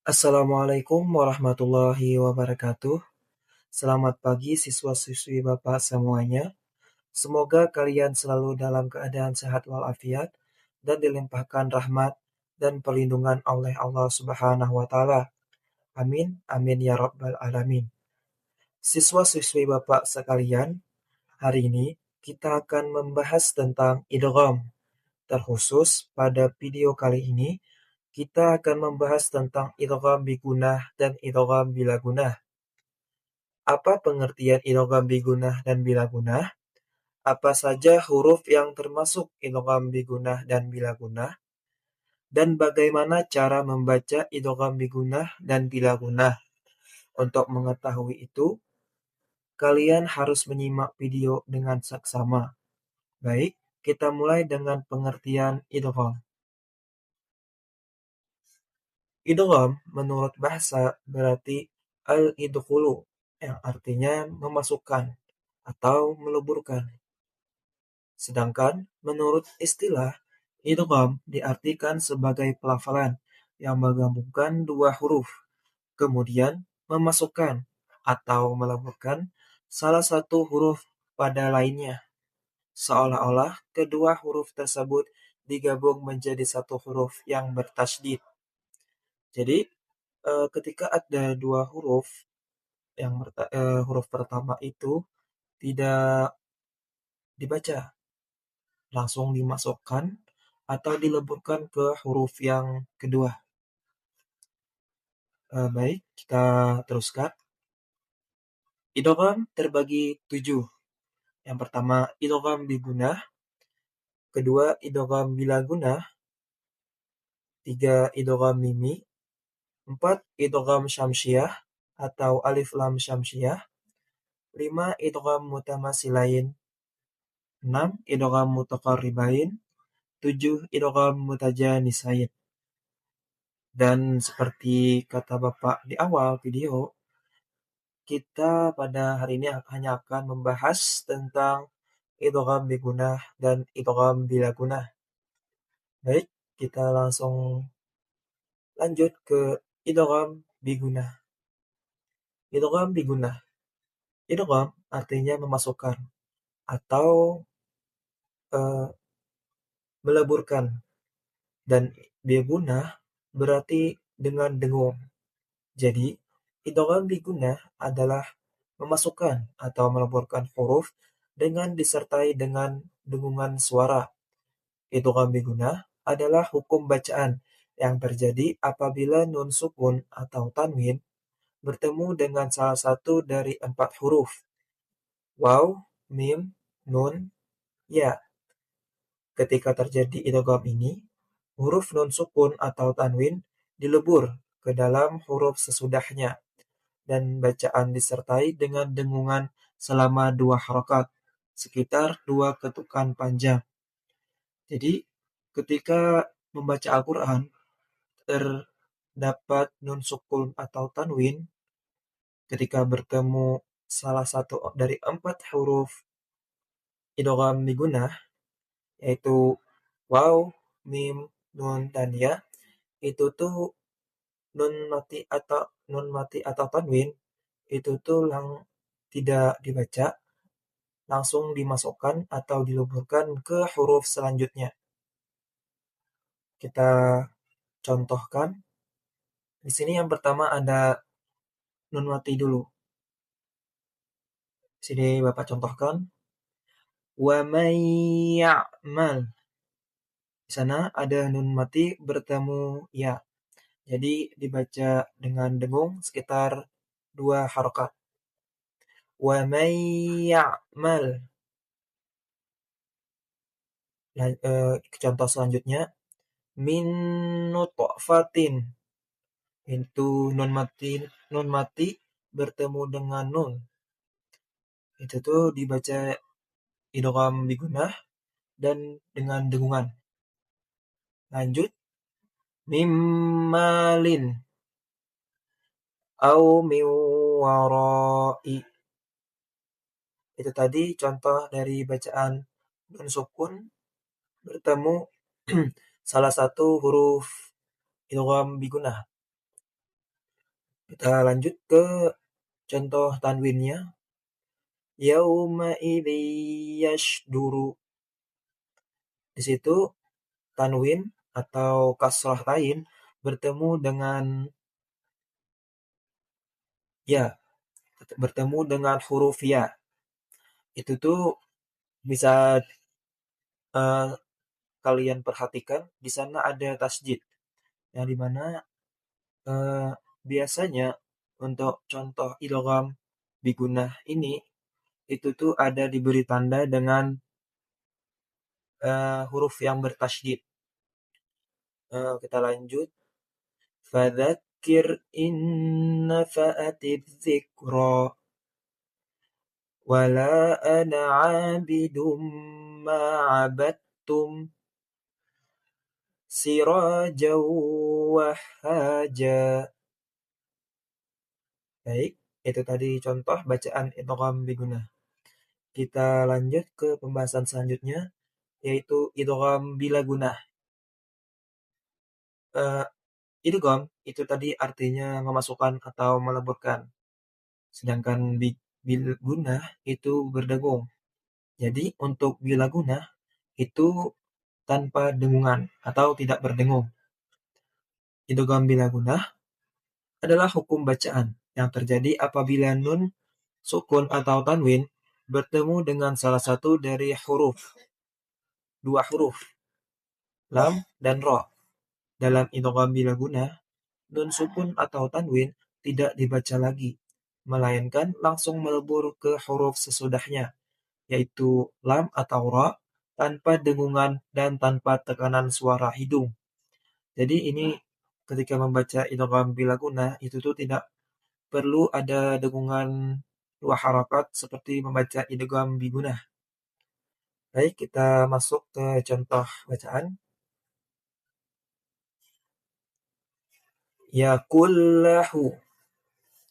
Assalamualaikum warahmatullahi wabarakatuh. Selamat pagi siswa-siswi Bapak semuanya. Semoga kalian selalu dalam keadaan sehat walafiat dan dilimpahkan rahmat dan perlindungan oleh Allah Subhanahu wa taala. Amin, amin ya rabbal alamin. Siswa-siswi Bapak sekalian, hari ini kita akan membahas tentang idgham. Terkhusus pada video kali ini, kita akan membahas tentang idgham bigunah dan idgham bilagunah. Apa pengertian idgham bigunah dan bilagunah? Apa saja huruf yang termasuk idgham bigunah dan bilagunah? Dan bagaimana cara membaca idgham bigunah dan bilagunah? Untuk mengetahui itu, kalian harus menyimak video dengan saksama. Baik, kita mulai dengan pengertian idgham. Idgham menurut bahasa berarti al-idkhulu, yang artinya memasukkan atau meleburkan. Sedangkan menurut istilah, idgham diartikan sebagai pelafalan yang menggabungkan dua huruf, kemudian memasukkan atau meleburkan salah satu huruf pada lainnya, seolah-olah kedua huruf tersebut digabung menjadi satu huruf yang bertasydid. Jadi, ketika ada dua huruf, huruf pertama itu tidak dibaca, langsung dimasukkan atau dileburkan ke huruf yang kedua. Baik, kita teruskan. Idgham terbagi 7. Yang pertama, idgham bigunah. Kedua, idgham bilagunah. 3, idgham mimi. 4, idgham syamsiah atau alif lam syamsiah. 5, idgham mutamasilain. 6, idgham mutaqarribain. 7, idgham mutajanisain. Dan seperti kata Bapak di awal video, kita pada hari ini hanya akan membahas tentang idgham bigunah dan idgham bilagunah. Baik, kita langsung lanjut ke idgham bigunah. Idgham bigunah. Idgham artinya memasukkan atau meleburkan, dan bigunah berarti dengan dengung. Jadi, idgham bigunah adalah memasukkan atau meleburkan huruf dengan disertai dengan dengungan suara. Idgham bigunah adalah hukum bacaan yang terjadi apabila nun sukun atau tanwin bertemu dengan salah satu dari 4 huruf: waw, mim, nun, ya. Ketika terjadi idgham ini, huruf nun sukun atau tanwin dilebur ke dalam huruf sesudahnya dan bacaan disertai dengan dengungan selama 2 harokat, sekitar 2 ketukan panjang. Jadi, ketika membaca Al-Quran, terdapat nun sukun atau tanwin, ketika bertemu salah satu dari 4 huruf idgham bigunah, yaitu waw, mim, nun, dan ya, itu tuh nun mati atau tanwin itu tuh tidak dibaca, langsung dimasukkan atau dileburkan ke huruf selanjutnya. Kita contohkan. Di sini yang pertama ada nun mati dulu. Sini Bapak contohkan. Wa may ya'mal. Di sana ada nun mati bertemu ya. Jadi dibaca dengan dengung sekitar 2 harokat. Wa may ya'mal. Contoh selanjutnya, min nutfatin. Itu nun mati bertemu dengan nun. Itu tuh dibaca idgham bigunah dan dengan dengungan. Lanjut, mimmalin au min warai. Itu tadi contoh dari bacaan nun sukun bertemu salah satu huruf idgham bigunah. Kita lanjut ke contoh tanwinnya. Yauma idzi yashduru. Di situ tanwin atau kasrah lain bertemu dengan ya, bertemu dengan huruf ya. Itu tuh bisa eh, kalian perhatikan di sana ada tasjid, yang dimana eh, biasanya untuk contoh idgham bigunah ini itu tuh ada diberi tanda dengan huruf yang bertasydid. Kita lanjut. Fadzakir in nafa'atiz dzikra wala ana 'abidum ma 'abadtum sirajan wahaja. Baik, itu tadi contoh bacaan idgham bigunah. Kita lanjut ke pembahasan selanjutnya, yaitu idgham bila gunah. Eh, idgham itu tadi artinya memasukkan atau meleburkan, sedangkan bila gunah itu berdengung. Jadi untuk bila gunah itu tanpa dengungan atau tidak berdengung. Idgham bila gunah adalah hukum bacaan yang terjadi apabila nun, sukun atau tanwin bertemu dengan salah satu dari dua huruf, lam dan ro. Dalam idgham bila gunah, nun sukun atau tanwin tidak dibaca lagi, melainkan langsung melebur ke huruf sesudahnya, yaitu lam atau ra, tanpa dengungan dan tanpa tekanan suara hidung. Jadi ini ketika membaca idgham bila gunah itu tuh tidak perlu ada dengungan dua harakat seperti membaca idgham bigunah. Baik, kita masuk ke contoh bacaan. Ya kullahu.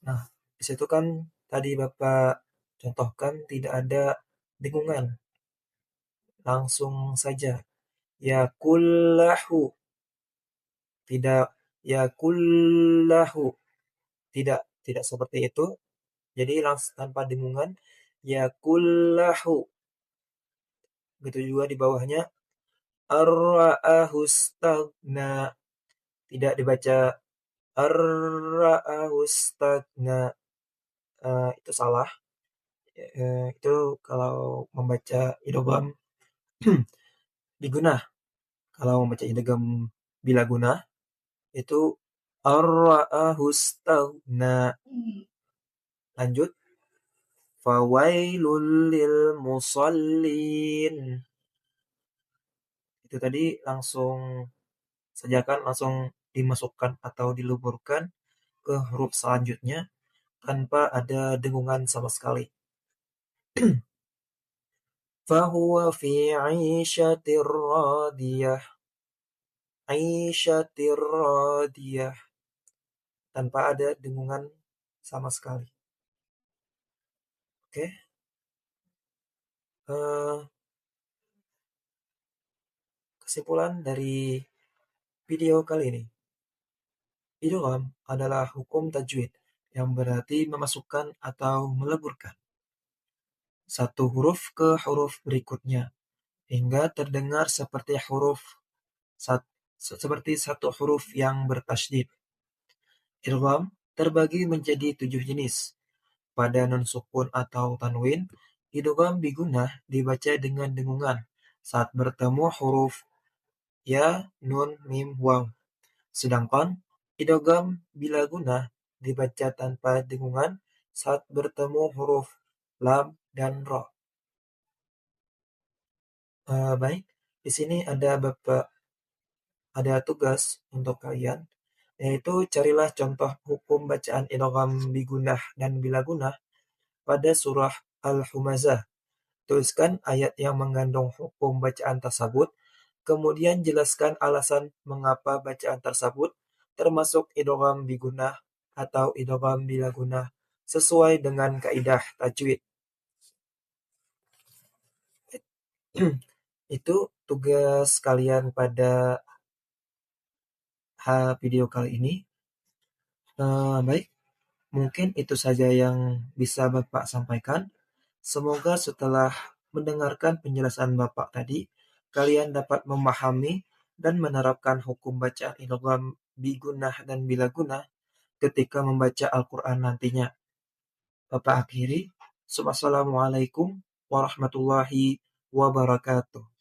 Nah, di situ kan tadi Bapak contohkan tidak ada dengungan, langsung saja. Ya kullahu. Tidak ya kullahu. Tidak seperti itu. Jadi langsung tanpa dengungan. Ya kullahu. Begitu juga di bawahnya. Ar-ra'ahu stagna. Tidak dibaca ar-ra'ahu stagna. Itu salah. Itu kalau membaca idgham bigunah. Kalau membaca idgham bila gunah itu ar-ra'ahu stagna. Lanjut. Fawailul lil musallin. Itu tadi langsung saja kan langsung dimasukkan atau diluburkan ke huruf selanjutnya tanpa ada dengungan sama sekali. Fahuwa fi 'ishatir radiyah. 'Ishatir radiyah. Tanpa ada dengungan sama sekali. Oke. Eh, Kesimpulan dari video kali ini. Idgham adalah hukum tajwid yang berarti memasukkan atau meleburkan satu huruf ke huruf berikutnya hingga terdengar seperti satu huruf yang bertasydid. Idgham terbagi menjadi 7 jenis. Pada nun sukun atau tanwin, idgham bigunah dibaca dengan dengungan saat bertemu huruf ya, nun, mim, waw. Sedangkan idgham bila gunah dibaca tanpa dengungan saat bertemu huruf lam dan ro. Baik, di sini ada tugas untuk kalian, yaitu carilah contoh hukum bacaan idgham bigunah dan bila gunah pada surah Al-Humazah. Tuliskan ayat yang mengandung hukum bacaan tersebut, kemudian jelaskan alasan mengapa bacaan tersebut termasuk idgham bigunah atau idgham bila gunah sesuai dengan kaidah tajwid. Itu tugas kalian pada video kali ini. Baik, Mungkin itu saja yang bisa Bapak sampaikan. Semoga setelah mendengarkan penjelasan Bapak tadi, kalian dapat memahami dan menerapkan hukum bacaan idgham bigunah dan bila guna ketika membaca Al-Quran nantinya. Bapak akhiri. Wassalamualaikum warahmatullahi wabarakatuh.